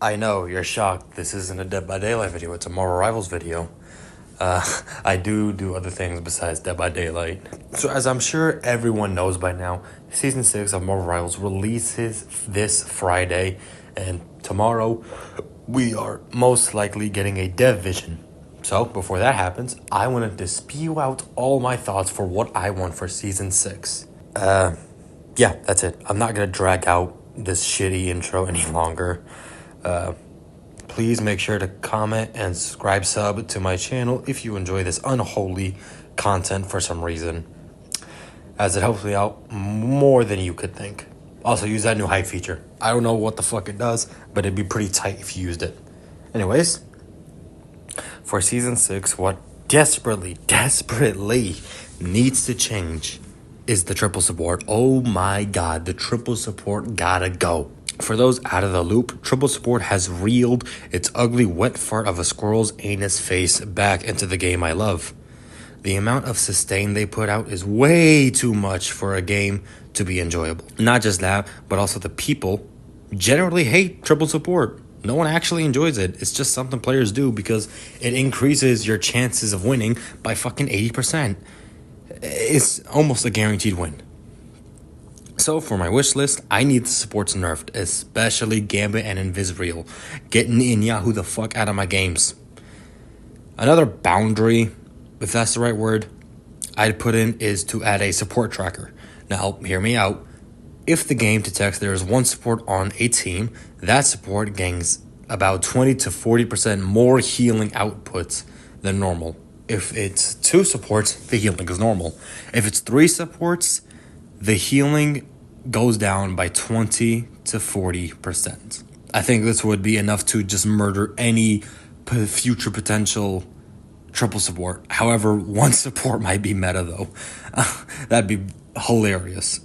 I know, you're shocked. This isn't a Dead by Daylight video, it's a Marvel Rivals video. I do other things besides Dead by Daylight. So as I'm sure everyone knows by now, Season 6 of Marvel Rivals releases this Friday, and tomorrow we are most likely getting a dev vision. So before that happens, I wanted to spew out all my thoughts for what I want for Season 6. Yeah, that's it. I'm not gonna drag out this shitty intro any longer. Please make sure to comment and sub to my channel if you enjoy this unholy content for some reason, as it helps me out more than you could think. Also, use that new hype feature. I don't know what the fuck it does, but it'd be pretty tight if you used it. Anyways, for Season 6, what desperately needs to change is the triple support. Oh my god, the triple support gotta go. For those out of the loop, triple support has reeled its ugly wet fart of a squirrel's anus face back into the game I love. The amount of sustain they put out is way too much for a game to be enjoyable. Not just that, but also the people generally hate triple support. No one actually enjoys it. It's just something players do because it increases your chances of winning by fucking 80%. It's almost a guaranteed win. So for my wish list, I need the supports nerfed, especially Gambit and Invisreal. Getting Inyahu the fuck out of my games. Another boundary, if that's the right word, I'd put in is to add a support tracker. Now, hear me out. If the game detects there is one support on a team, that support gains about 20 to 40% more healing outputs than normal. If it's 2 supports, the healing is normal. If it's 3 supports, the healing goes down by 20 to 40%. I think this would be enough to just murder any future potential triple support. However, one support might be meta though. That'd be hilarious.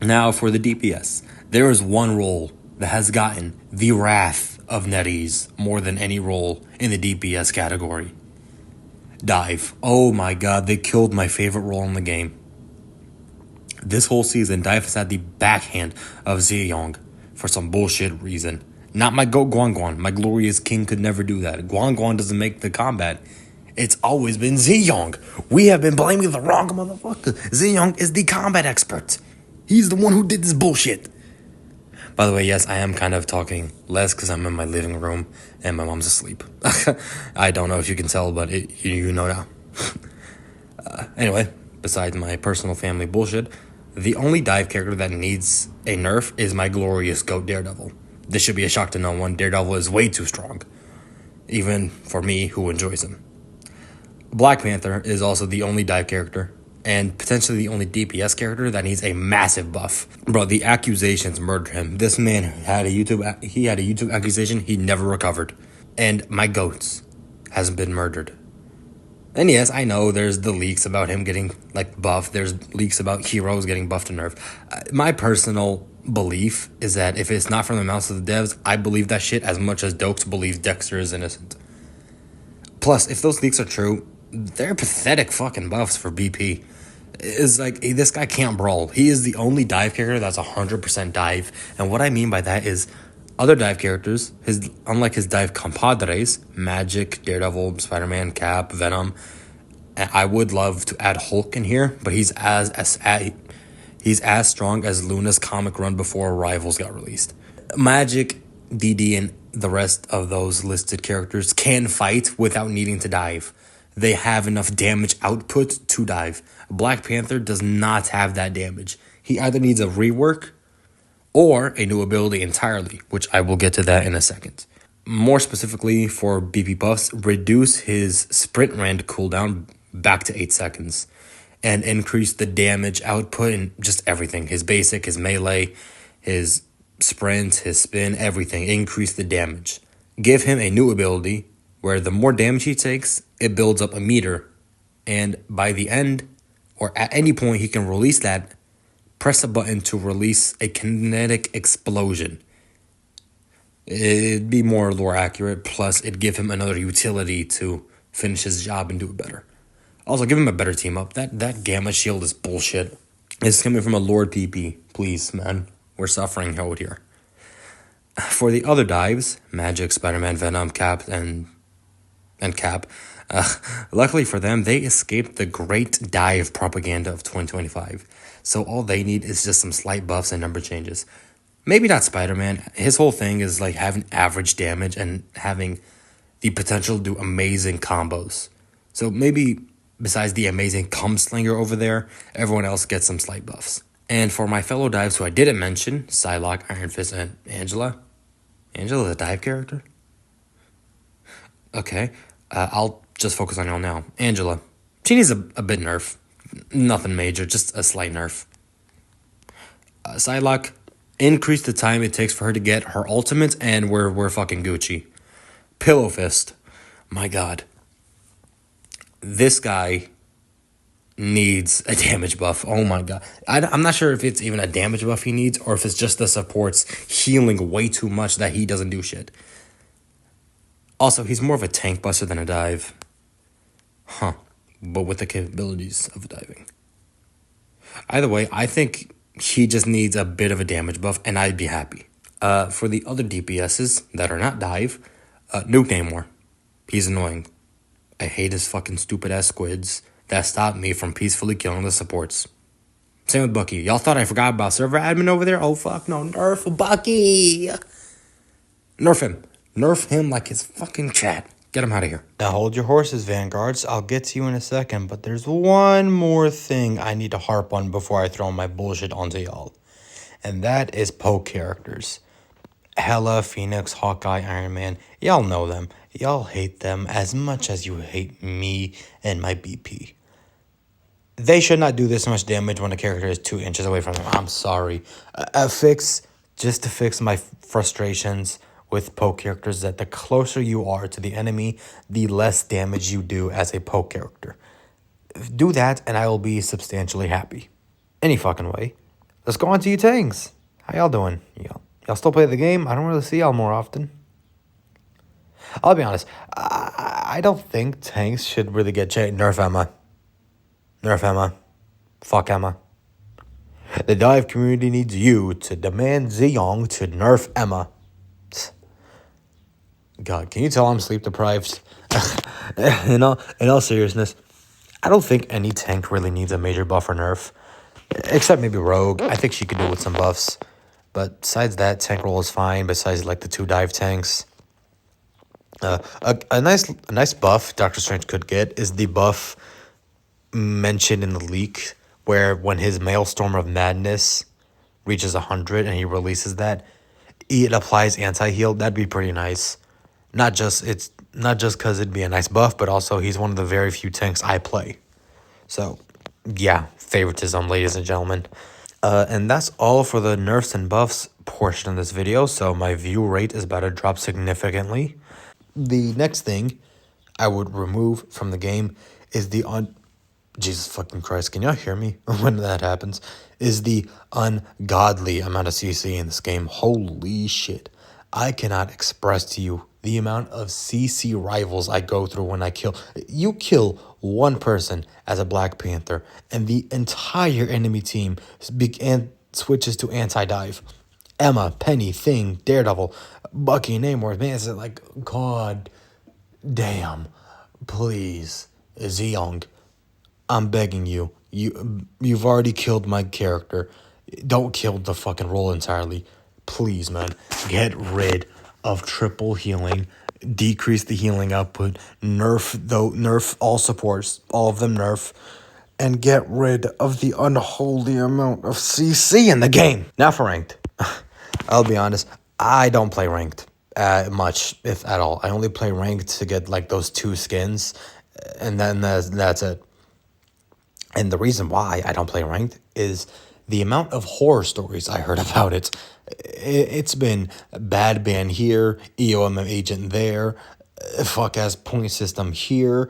Now for the DPS. There is one role that has gotten the wrath of NetEase more than any role in the DPS category. Dive. Oh my god, they killed my favorite role in the game. This whole season, Dive has had the backhand of Ziyong for some bullshit reason. Not my goat Guan. My glorious king could never do that. Guan doesn't make the combat. It's always been Ziyong. We have been blaming the wrong motherfucker. Ziyong is the combat expert. He's the one who did this bullshit. By the way, yes, I am kind of talking less because I'm in my living room and my mom's asleep. I don't know if you can tell, but you know now. Anyway, besides my personal family bullshit, the only dive character that needs a nerf is my glorious GOAT Daredevil. This should be a shock to no one. Daredevil is way too strong, even for me who enjoys him. Black Panther is also the only dive character and potentially the only DPS character that needs a massive buff. Bro, the accusations murdered him. This man had a YouTube accusation he never recovered. And my goats hasn't been murdered. And yes, I know there's the leaks about him getting buffed. There's leaks about heroes getting buffed and nerfed. My personal belief is that if it's not from the mouths of the devs, I believe that shit as much as Dokes believes Dexter is innocent. Plus, if those leaks are true, they're pathetic fucking buffs for BP. It's like, this guy can't brawl. He is the only dive character that's 100% dive. And what I mean by that is other dive characters, unlike his dive compadres, Magic, Daredevil, Spider-Man, Cap, Venom, I would love to add Hulk in here, but he's as strong as Luna's comic run before Rivals got released. Magic, DD, and the rest of those listed characters can fight without needing to dive. They have enough damage output to dive. Black Panther does not have that damage. He either needs a rework or a new ability entirely, which I will get to that in a second. More specifically for BP buffs, reduce his sprint rand cooldown back to 8 seconds and increase the damage output and just everything. His basic, his melee, his sprint, his spin, everything. Increase the damage. Give him a new ability where the more damage he takes, it builds up a meter. And by the end, or at any point he can release that, press a button to release a kinetic explosion. It'd be more lore accurate, plus it'd give him another utility to finish his job and do it better. Also, give him a better team up. That Gamma Shield is bullshit. It's coming from a Lord PP. Please, man. We're suffering out here. For the other dives, Magic, Spider-Man, Venom, Cap, and Cap, luckily for them, they escaped the great dive propaganda of 2025. So all they need is just some slight buffs and number changes. Maybe not Spider-Man. His whole thing is like having average damage and having the potential to do amazing combos. So maybe besides the amazing cum slinger over there, everyone else gets some slight buffs. And for my fellow dives who I didn't mention, Psylocke, Iron Fist, and Angela. Angela's a dive character? Okay, I'll just focus on y'all now. Angela. She needs a bit nerf. Nothing major, just a slight nerf. Psylocke, increase the time it takes for her to get her ultimate, and we're fucking Gucci. Pillow Fist. My god. This guy needs a damage buff. Oh my god. I'm not sure if it's even a damage buff he needs or if it's just the supports healing way too much that he doesn't do shit. Also, he's more of a tank buster than a dive. Huh. But with the capabilities of diving. Either way, I think he just needs a bit of a damage buff and I'd be happy. For the other DPSs that are not dive, Nuke Namor. He's annoying. I hate his fucking stupid ass squids that stopped me from peacefully killing the supports. Same with Bucky. Y'all thought I forgot about server admin over there? Oh fuck no, nerf Bucky! Nerf him. Nerf him like his fucking chat. Get him out of here. Now hold your horses, Vanguards. I'll get to you in a second, but there's one more thing I need to harp on before I throw my bullshit onto y'all. And that is poke characters. Hela, Phoenix, Hawkeye, Iron Man. Y'all know them. Y'all hate them as much as you hate me and my BP. They should not do this much damage when a character is 2 inches away from them. I'm sorry. Just to fix my frustrations with poke characters, that the closer you are to the enemy, the less damage you do as a poke character. Do that and I will be substantially happy. Any fucking way. Let's go on to you tanks. How y'all doing? Y'all still play the game? I don't really see y'all more often. I'll be honest. I don't think tanks should really get changed. Nerf Emma. Nerf Emma. Fuck Emma. The dive community needs you to demand Ziyong to nerf Emma. God, can you tell I'm sleep deprived? in all seriousness, I don't think any tank really needs a major buff or nerf. Except maybe Rogue. I think she could do with some buffs. But besides that, tank roll is fine. Besides like the 2 dive tanks. A nice buff Doctor Strange could get is the buff mentioned in the leak, where when his Maelstrom of Madness reaches 100 and he releases that, it applies anti-heal. That'd be pretty nice. Not just because it'd be a nice buff, but also he's one of the very few tanks I play. So, yeah, favoritism, ladies and gentlemen. And that's all for the nerfs and buffs portion of this video, so my view rate is about to drop significantly. The next thing I would remove from the game is Jesus fucking Christ, can y'all hear me when that happens? Is the ungodly amount of CC in this game. Holy shit. I cannot express to you the amount of CC rivals I go through when I kill. You kill one person as a Black Panther, and the entire enemy team switches to anti-dive. Emma, Penny, Thing, Daredevil, Bucky, Namor. Man, it's like, God damn. Please, Ziyong, I'm begging you. You've already killed my character. Don't kill the fucking role entirely. Please, man. Get rid of triple healing. Decrease the healing output. Nerf all supports. All of them nerf. And get rid of the unholy amount of CC in the game. Now for ranked. I'll be honest. I don't play ranked much, if at all. I only play ranked to get like those 2 skins. And then that's it. And the reason why I don't play ranked is the amount of horror stories I heard about it. It's been bad ban here, EOM agent there, fuck ass point system here.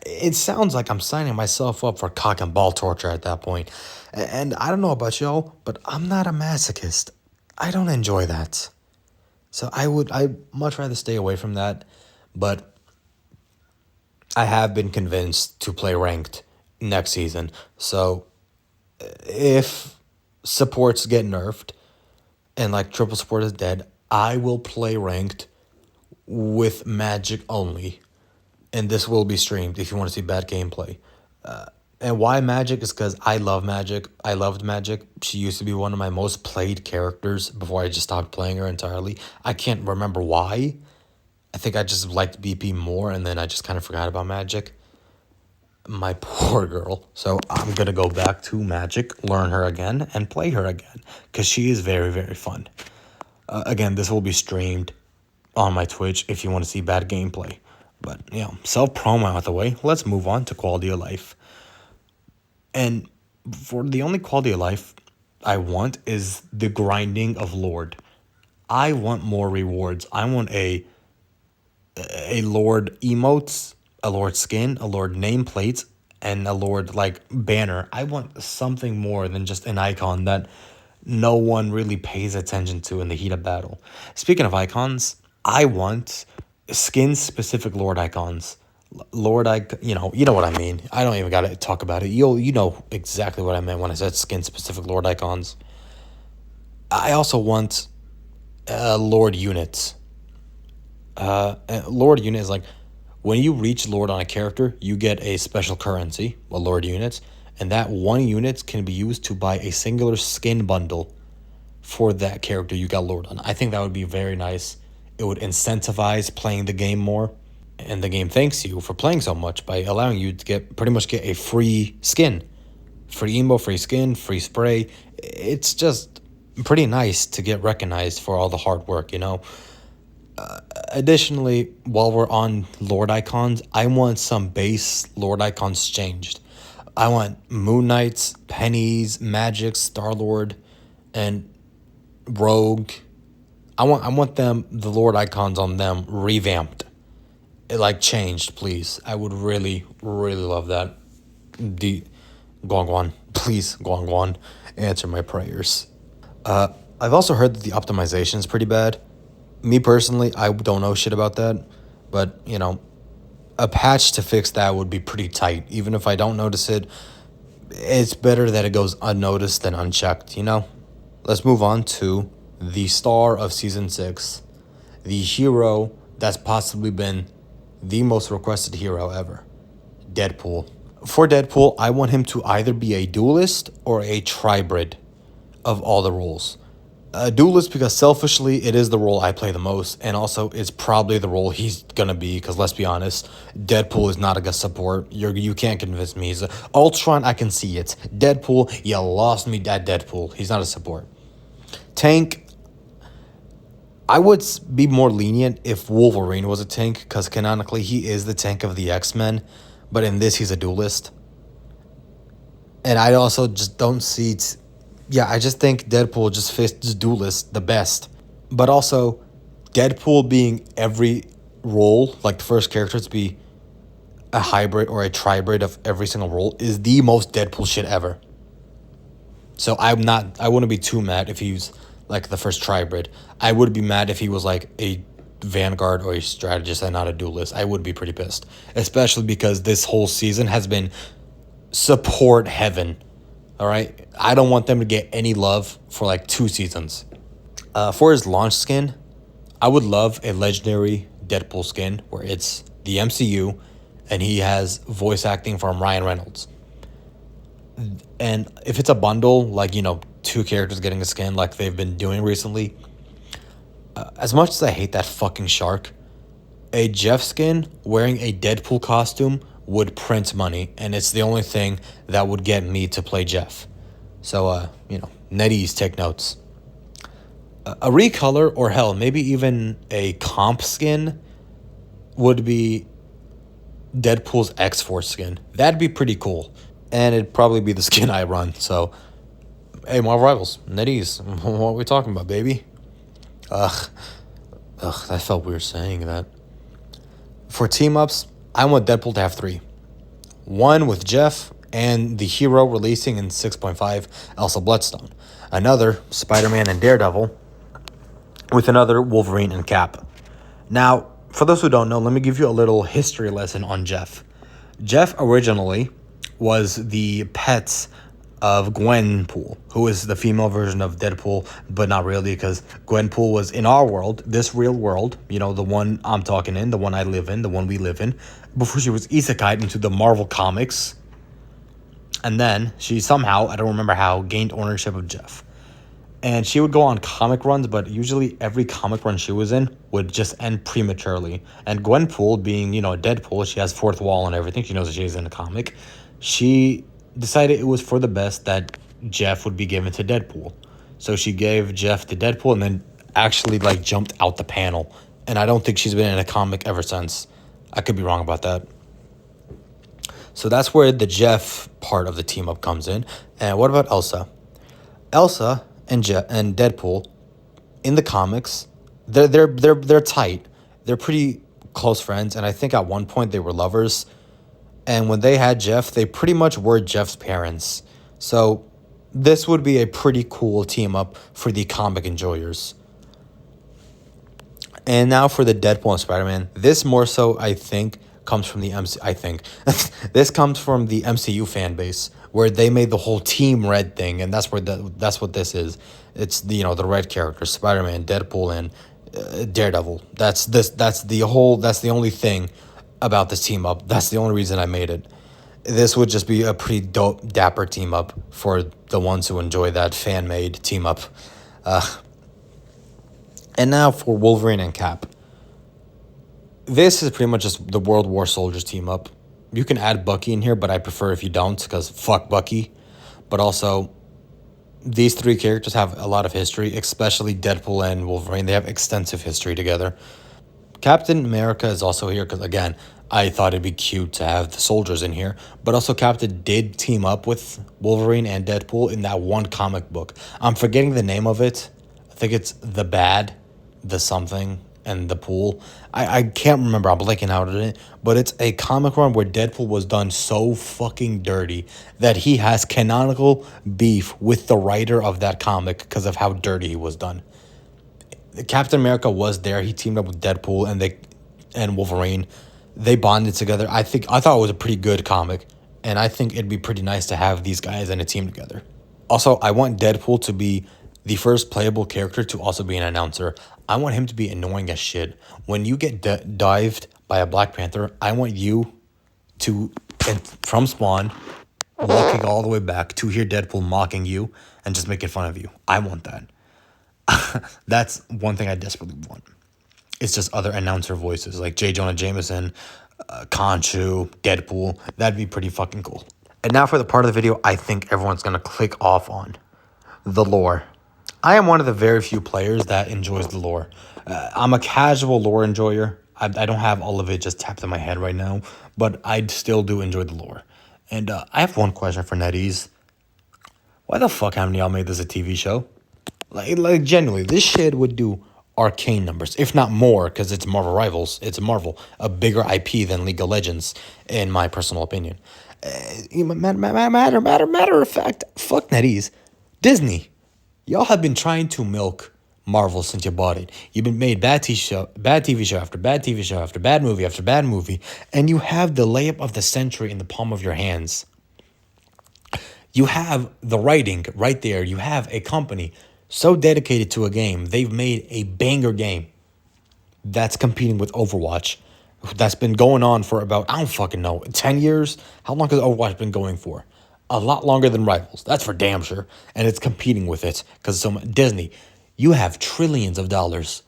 It sounds like I'm signing myself up for cock and ball torture at that point. And I don't know about y'all, but I'm not a masochist. I don't enjoy that. So I'd much rather stay away from that. But I have been convinced to play ranked next season. So if supports get nerfed and like triple support is dead, I will play ranked with Magic only, and this will be streamed if you want to see bad gameplay. And why Magic is because I love Magic. I loved Magic. She used to be one of my most played characters before I just stopped playing her entirely. I can't remember why. I think I just liked BP more, and then I just kind of forgot about Magic. My poor girl. So I'm going to go back to Magic, learn her again, and play her again, because she is very, very fun. Again, this will be streamed on my Twitch if you want to see bad gameplay. But, self-promo out the way. Let's move on to quality of life. And for the only quality of life I want is the grinding of Lord. I want more rewards. I want a Lord emotes, a Lord skin, a Lord nameplate, and a Lord banner. I want something more than just an icon that no one really pays attention to in the heat of battle. Speaking of icons, I want skin specific Lord icons. Lord, you know what I mean. I don't even gotta talk about it. You know exactly what I meant when I said skin specific Lord icons. I also want Lord units. Lord unit is when you reach Lord on a character, you get a special currency, a Lord unit, and that one unit can be used to buy a singular skin bundle for that character you got Lord on. I think that would be very nice. It would incentivize playing the game more, and the game thanks you for playing so much by allowing you to pretty much get a free skin. Free emo, free skin, free spray. It's just pretty nice to get recognized for all the hard work, Additionally, while we're on Lord icons, I want some base Lord icons changed. I want Moon Knights, Pennies, Magic, Star-Lord, and Rogue. I want the Lord icons on them revamped. Changed, please. I would really, really love that. Guangguan, please, Guangguan, answer my prayers. I've also heard that the optimization is pretty bad. Me personally, I don't know shit about that, but a patch to fix that would be pretty tight. Even if I don't notice it, it's better that it goes unnoticed than unchecked, Let's move on to the star of Season 6, the hero that's possibly been the most requested hero ever, Deadpool. For Deadpool, I want him to either be a duelist or a tribrid of all the roles. A duelist because selfishly it is the role I play the most, and also it's probably the role he's gonna be, because let's be honest, Deadpool is not a good support. You can't convince me. He's Ultron, I can see it. Deadpool, you lost me at Deadpool. He's not a support. Tank, I would be more lenient if Wolverine was a tank, because canonically he is the tank of the X-Men, but in this he's a duelist. And I also just don't see... I just think Deadpool just fits duelist the best. But also, Deadpool being every role, the first character to be a hybrid or a tribrid of every single role, is the most Deadpool shit ever. So I wouldn't be too mad if he was the first tribrid. I would be mad if he was a Vanguard or a strategist and not a duelist. I would be pretty pissed. Especially because this whole season has been support heaven. All right, I don't want them to get any love for 2 seasons. For his launch skin, I would love a legendary Deadpool skin where it's the MCU and he has voice acting from Ryan Reynolds. And if it's a bundle, 2 characters getting a skin like they've been doing recently, as much as I hate that fucking shark, a Jeff skin wearing a Deadpool costume would print money, and it's the only thing that would get me to play Jeff. So, NetEase, take notes. A recolor, or hell, maybe even a comp skin would be Deadpool's X-Force skin. That'd be pretty cool. And it'd probably be the skin I run, so... Hey, Marvel Rivals, NetEase, what are we talking about, baby? Ugh, that felt weird saying that. For team-ups, I want Deadpool to have 3. 1 with Jeff and the hero releasing in 6.5, Elsa Bloodstone. Another, Spider-Man and Daredevil, with another Wolverine and Cap. Now, for those who don't know, let me give you a little history lesson on Jeff. Jeff originally was the pet of Gwenpool, who is the female version of Deadpool, but not really, because Gwenpool was in our world, this real world, the one I'm talking in, the one I live in, the one we live in, before she was isekai'd into the Marvel Comics. And then she somehow, I don't remember how, gained ownership of Jeff. And she would go on comic runs, but usually every comic run she was in would just end prematurely. And Gwenpool, being, a Deadpool, she has fourth wall and everything. She knows that she's in a comic. She decided it was for the best that Jeff would be given to Deadpool. So she gave Jeff to Deadpool and then actually, jumped out the panel. And I don't think she's been in a comic ever since. I could be wrong about that. So that's where the Jeff part of the team up comes in. And what about Elsa? Elsa and Deadpool in the comics, they're tight. They're pretty close friends, and I think at one point they were lovers. And when they had Jeff, they pretty much were Jeff's parents. So this would be a pretty cool team up for the comic enjoyers. And now for the Deadpool and Spider-Man. This more so, I think, comes from the this comes from the MCU fan base, where they made the whole Team Red thing, and that's what this is. It's the red characters, Spider-Man, Deadpool, and Daredevil. That's the only thing about this team up. That's the only reason I made it. This would just be a pretty dope, dapper team up for the ones who enjoy that fan-made team up. And now for Wolverine and Cap. This is pretty much just the World War Soldiers team up. You can add Bucky in here, but I prefer if you don't, because fuck Bucky. But also, these three characters have a lot of history, especially Deadpool and Wolverine. They have extensive history together. Captain America is also here because, again, I thought it'd be cute to have the soldiers in here. But also, Captain did team up with Wolverine and Deadpool in that one comic book. I'm forgetting the name of it. I think it's The Bad, The Something, and The Pool. I can't remember. I'm blanking out on it. But it's a comic run where Deadpool was done so fucking dirty that he has canonical beef with the writer of that comic because of how dirty he was done. Captain America was there. He teamed up with Deadpool and Wolverine. They bonded together. I thought it was a pretty good comic, and I think it'd be pretty nice to have these guys in a team together. Also, I want Deadpool to be the first playable character to also be an announcer. I want him to be annoying as shit. When you get dived by a Black Panther, I want you to, from Spawn, walking all the way back to hear Deadpool mocking you and just making fun of you. I want that. That's one thing I desperately want. It's just other announcer voices like J. Jonah Jameson, Khonshu, Deadpool. That'd be pretty fucking cool. And now for the part of the video I think everyone's going to click off on. The lore. I am one of the very few players that enjoys the lore. I'm a casual lore enjoyer. I don't have all of it just tapped in my head right now, but I still do enjoy the lore. And I have one question for NetEase. Why the fuck haven't y'all made this a TV show? Like genuinely, this shit would do arcane numbers, if not more, because it's Marvel Rivals. It's Marvel, a bigger IP than League of Legends, in my personal opinion. Matter of fact, fuck NetEase. Disney, y'all have been trying to milk Marvel since you bought it. You've been made bad TV show after bad TV show after bad movie after bad movie, and you have the layup of the century in the palm of your hands. You have the writing right there. You have a company so dedicated to a game, they've made a banger game that's competing with Overwatch. That's been going on for about, I don't fucking know, 10 years? How long has Overwatch been going for? A lot longer than Rivals. That's for damn sure. And it's competing with it. Because Disney, you have trillions of dollars.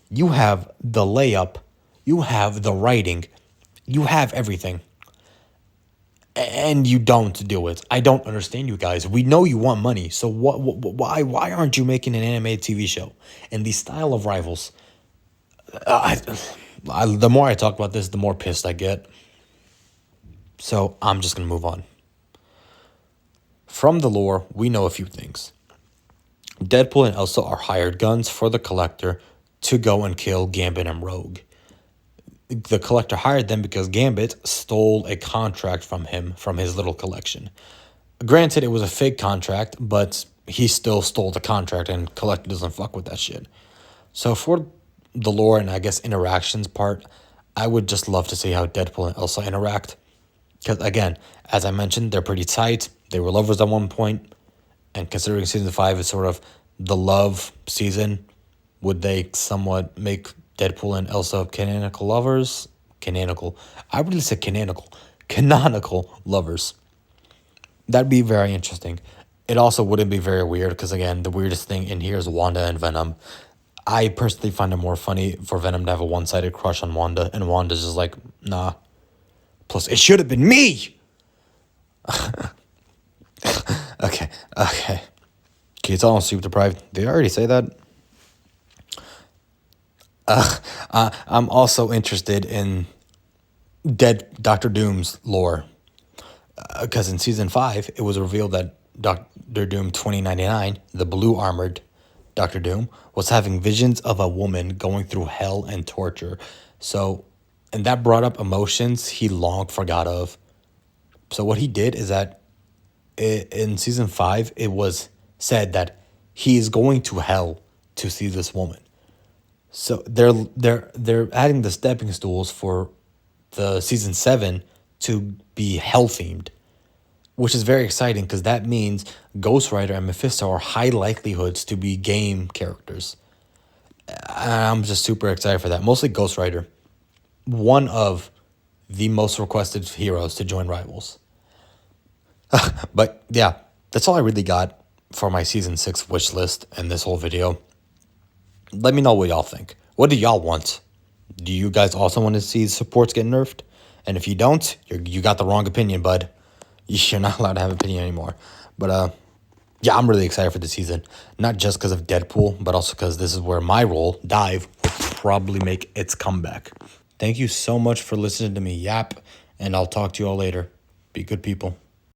You have the layup. You have the writing. You have everything. And you don't do it. I don't understand you guys. We know you want money. So why aren't you making an animated TV show in the style of Rivals? The more I talk about this, the more pissed I get. So I'm just going to move on. From the lore, we know a few things. Deadpool and Elsa are hired guns for the Collector to go and kill Gambit and Rogue. The Collector hired them because Gambit stole a contract from him from his little collection. Granted, it was a fake contract, but he still stole the contract, and Collector doesn't fuck with that shit. So for the lore and I guess interactions part, I would just love to see how Deadpool and Elsa interact. Because again, as I mentioned, they're pretty tight. they were lovers at one point, and considering season 5 is sort of the love season, would they somewhat make Deadpool and Elsa canonical lovers? Canonical. I really said canonical. Canonical lovers. That'd be very interesting. It also wouldn't be very weird because, again, the weirdest thing in here is Wanda and Venom. I personally find it more funny for Venom to have a one-sided crush on Wanda, and Wanda's just like, nah. Plus, it should have been me! Okay. Kids all sleep deprived. Did I already say that? I'm also interested in Dead Doctor Doom's lore. Because in season 5, it was revealed that Doctor Doom 2099, the blue armored Doctor Doom, was having visions of a woman going through hell and torture. So, and that brought up emotions he long forgot of. So what he did is that in season 5, it was said that he is going to hell to see this woman. So they're adding the stepping stools for the season 7 to be hell themed, which is very exciting because that means Ghost Rider and Mephisto are high likelihoods to be game characters. I'm just super excited for that. Mostly Ghost Rider, one of the most requested heroes to join Rivals. But yeah, that's all I really got for my season 6 wish list and this whole video. Let me know what y'all think. What do y'all want? Do you guys also want to see supports get nerfed? And if you don't, you got the wrong opinion, bud. You're not allowed to have an opinion anymore. But yeah, I'm really excited for the season. Not just because of Deadpool, but also because this is where my role, Dive, will probably make its comeback. Thank you so much for listening to me yap, and I'll talk to you all later. Be good people.